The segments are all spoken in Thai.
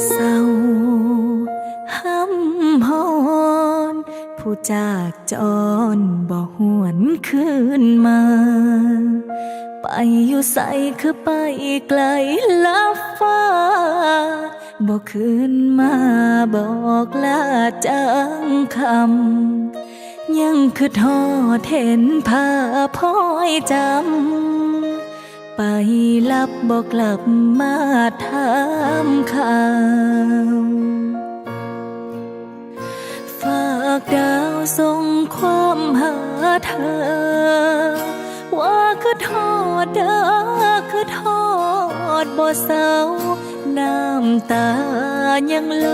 เศร้าห้ำฮอนผู้จากจรบ่หวนคืนมา ไปอยู่ใสคือไปไกลลับฟ้าบ่คืนมาบอกลาจังคำยังคือทอดเห็นภาพพ้อยจำไปลับบอกกลับมาถามข่าวฝากดาวส่งความหาเธอว่าคือทอดเด้อคือทอดบ่เศร้าน้ำตายังไหล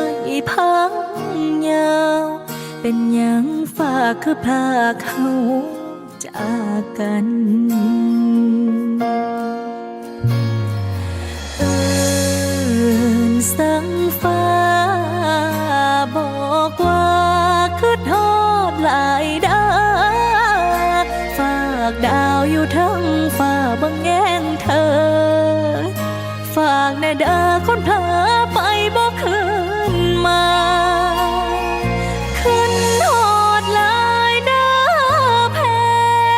พังยาวเป็นหยังฝากคือพลาเขาจากกันเอิ้นสังฟ้าบอกว่าคือทอดหลายดาฝากดาวอยู่ทั้งฟ้าบังแง่งเธอฝากแน่เด้อคนเผลอไปบ่คืนมาขึ้นทอดหลายเด้อแพ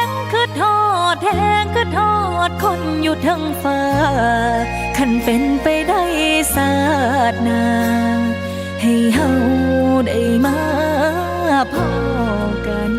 งคือทอดแทงคือทอดคนอยู่ทั้งฟ้าคันเป็นไปได้ศาสตร์นาให้เฮาได้มาพอกัน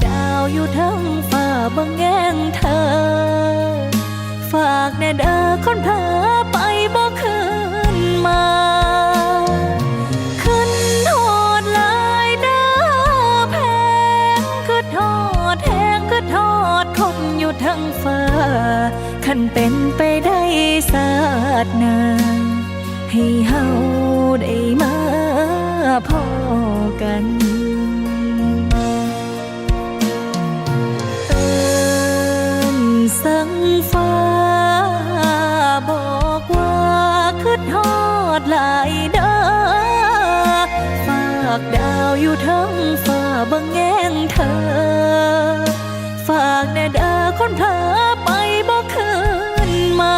ดาวอยู่ทั้งฟ้าบังแง่งเธอฝากแน่เด้อคนเผลอไปบ่คืนมาขึ้นทอดหลายเด้อแพงคือทอดแทงคือทอดคนอยู่ทั้งฟ้าคันเป็นไปได้ศาสตร์นาให้เฮาได้มาพอกันสังฟ้าบอกว่าคือทอดหลายเด้อฝากดาวอยู่ทั้งฟ้าบังแง่งเธอฝากแน่เด้อคนเผลอไปบ่คืนมา